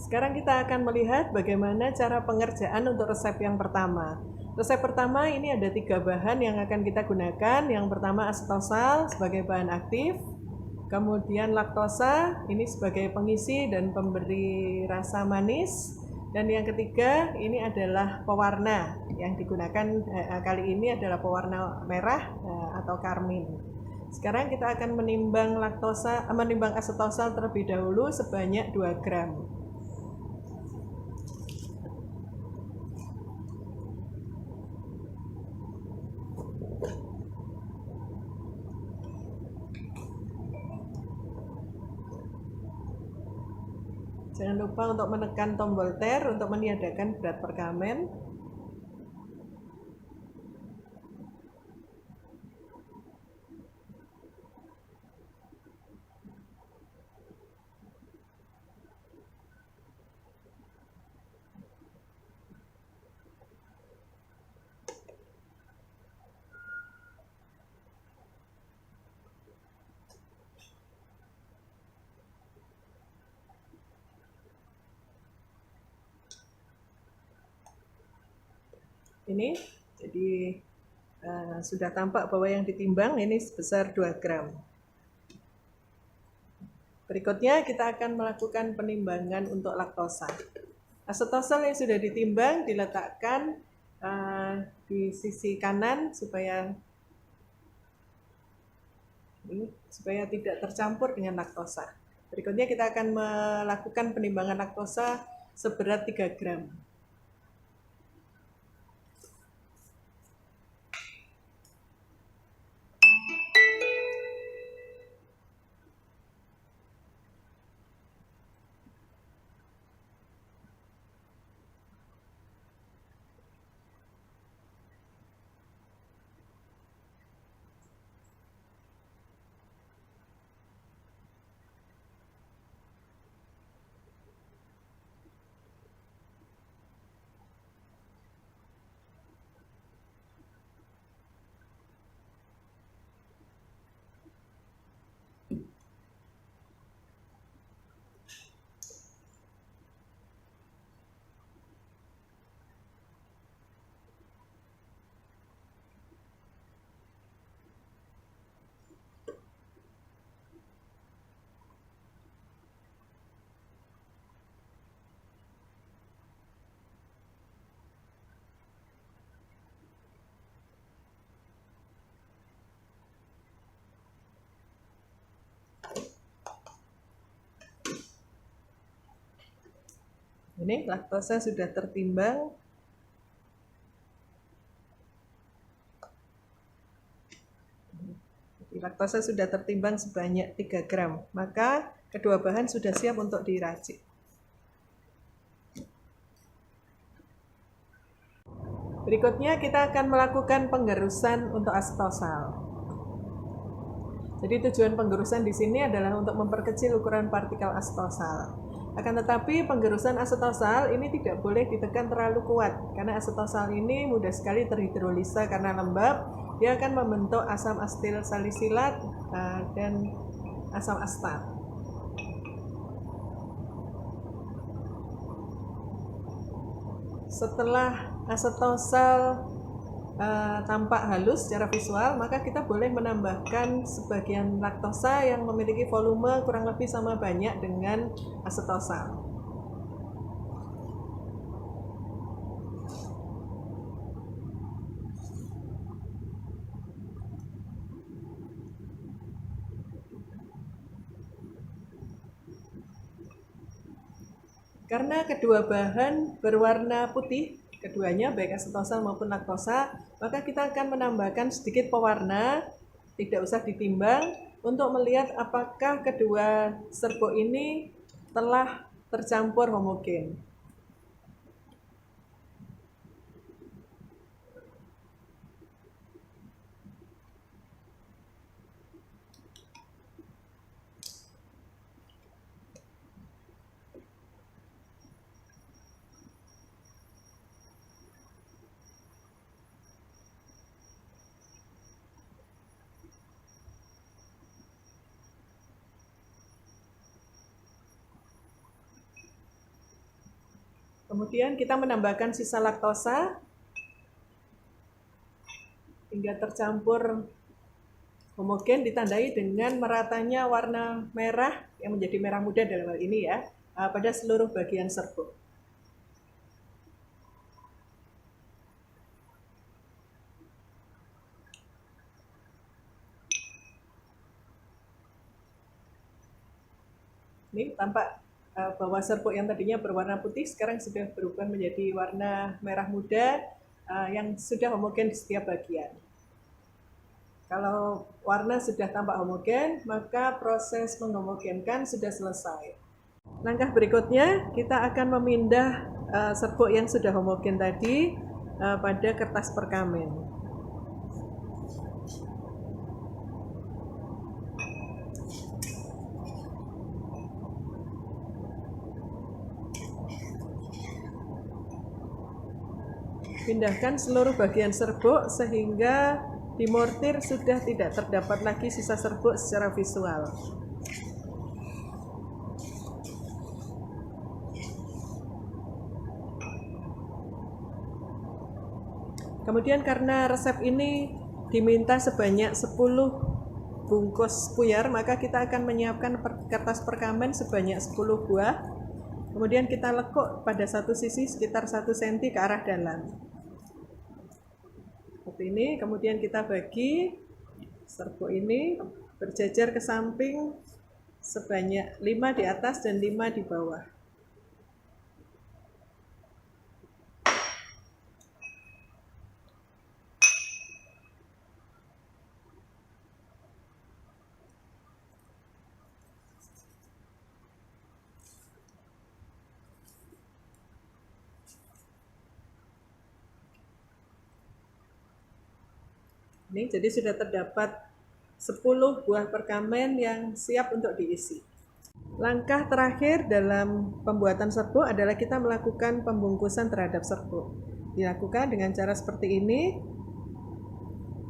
Sekarang kita akan melihat bagaimana cara pengerjaan untuk resep yang pertama. Resep pertama ini ada 3 bahan yang akan kita gunakan. Yang pertama asetosal sebagai bahan aktif, kemudian laktosa ini sebagai pengisi dan pemberi rasa manis, dan yang ketiga ini adalah pewarna. Yang digunakan kali ini adalah pewarna merah atau karmin. Sekarang kita akan menimbang asetosal terlebih dahulu sebanyak 2 gram. Jangan lupa untuk menekan tombol enter untuk meniadakan berat perkamen. Ini jadi sudah tampak bahwa yang ditimbang ini sebesar 2 gram. Berikutnya kita akan melakukan penimbangan untuk laktosa. Asetosal yang sudah ditimbang diletakkan di sisi kanan supaya tidak tercampur dengan laktosa. Berikutnya kita akan melakukan penimbangan laktosa seberat 3 gram. Ini laktosa sudah tertimbang. Laktosa sudah tertimbang sebanyak 3 gram. Maka kedua bahan sudah siap untuk diracik. Berikutnya kita akan melakukan penggerusan untuk asetosal. Jadi tujuan penggerusan di sini adalah untuk memperkecil ukuran partikel asetosal. Akan tetapi penggerusan asetosal ini tidak boleh ditekan terlalu kuat, karena asetosal ini mudah sekali terhidrolisa karena lembab. Dia akan membentuk asam asetil salisilat dan asam astat. Setelah asetosal tampak halus secara visual, maka kita boleh menambahkan sebagian laktosa yang memiliki volume kurang lebih sama banyak dengan asetosal. Karena kedua bahan berwarna putih, keduanya baik asetosal maupun laktosa, maka kita akan menambahkan sedikit pewarna, tidak usah ditimbang, untuk melihat apakah kedua serbuk ini telah tercampur homogen. Kemudian kita menambahkan sisa laktosa hingga tercampur homogen, ditandai dengan meratanya warna merah yang menjadi merah muda dalam hal ini ya, pada seluruh bagian serbuk. Ini tampak bahwa serbuk yang tadinya berwarna putih sekarang sudah berubah menjadi warna merah muda yang sudah homogen di setiap bagian. Kalau warna sudah tampak homogen, maka proses menghomogenkan sudah selesai. Langkah berikutnya, kita akan memindah serbuk yang sudah homogen tadi pada kertas perkamen. Pindahkan seluruh bagian serbuk sehingga di mortir sudah tidak terdapat lagi sisa serbuk secara visual. Kemudian karena resep ini diminta sebanyak 10 bungkus puyar, maka kita akan menyiapkan kertas perkamen sebanyak 10 buah. Kemudian kita lekuk pada satu sisi sekitar 1 cm ke arah dalam. Seperti ini, kemudian kita bagi serbuk ini berjajar ke samping sebanyak 5 di atas dan 5 di bawah. Ini jadi sudah terdapat 10 buah perkamen yang siap untuk diisi. Langkah terakhir dalam pembuatan serbuk adalah kita melakukan pembungkusan terhadap serbuk. Dilakukan dengan cara seperti ini.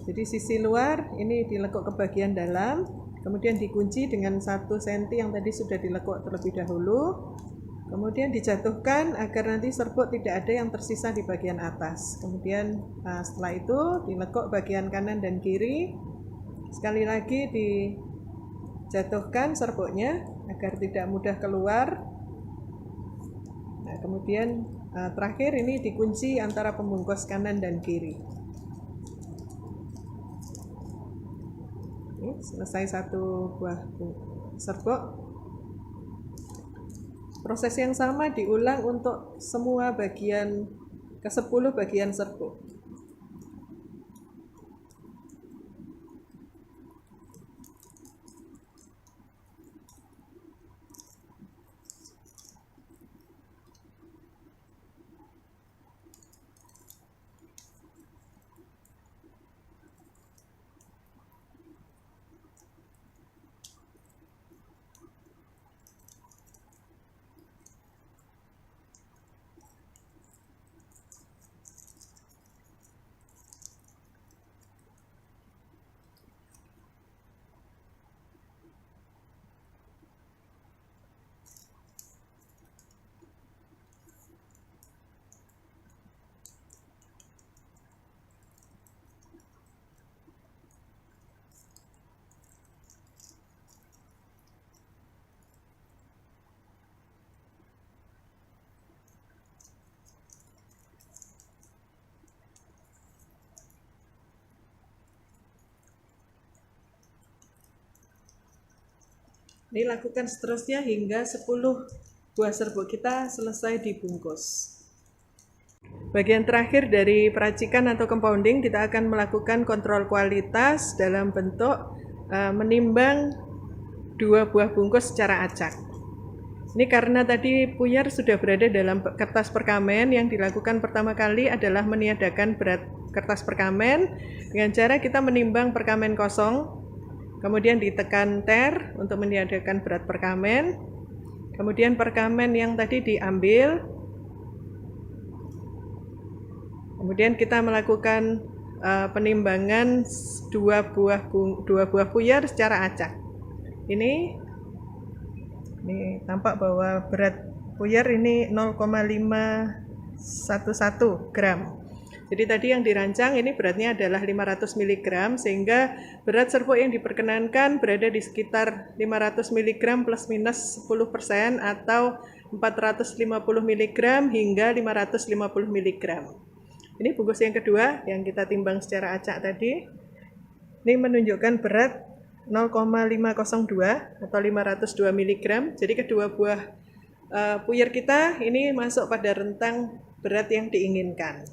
Jadi sisi luar ini dilekuk ke bagian dalam, kemudian dikunci dengan 1 cm yang tadi sudah dilekuk terlebih dahulu. Kemudian dijatuhkan agar nanti serbuk tidak ada yang tersisa di bagian atas. Kemudian setelah itu dilekuk bagian kanan dan kiri. Sekali lagi dijatuhkan serbuknya agar tidak mudah keluar. Nah, kemudian terakhir ini dikunci antara pembungkus kanan dan kiri. Ini selesai satu buah serbuk. Proses yang sama diulang untuk semua bagian ke-10 bagian serbuk. Ini lakukan seterusnya hingga 10 buah serbuk kita selesai dibungkus. Bagian terakhir dari peracikan atau compounding, kita akan melakukan kontrol kualitas dalam bentuk menimbang 2 buah bungkus secara acak. Ini karena tadi puyar sudah berada dalam kertas perkamen, yang dilakukan pertama kali adalah meniadakan berat kertas perkamen dengan cara kita menimbang perkamen kosong. Kemudian ditekan ter untuk meniadakan berat perkamen. Kemudian perkamen yang tadi diambil. Kemudian kita melakukan penimbangan 2 buah puyar secara acak. Ini tampak bahwa berat puyer ini 0,511 gram. Jadi tadi yang dirancang ini beratnya adalah 500 mg, sehingga berat serbuk yang diperkenankan berada di sekitar 500 mg plus minus 10% atau 450 mg hingga 550 mg. Ini bungkus yang kedua yang kita timbang secara acak tadi. Ini menunjukkan berat 0,502 atau 502 mg. Jadi kedua buah puyer kita ini masuk pada rentang berat yang diinginkan.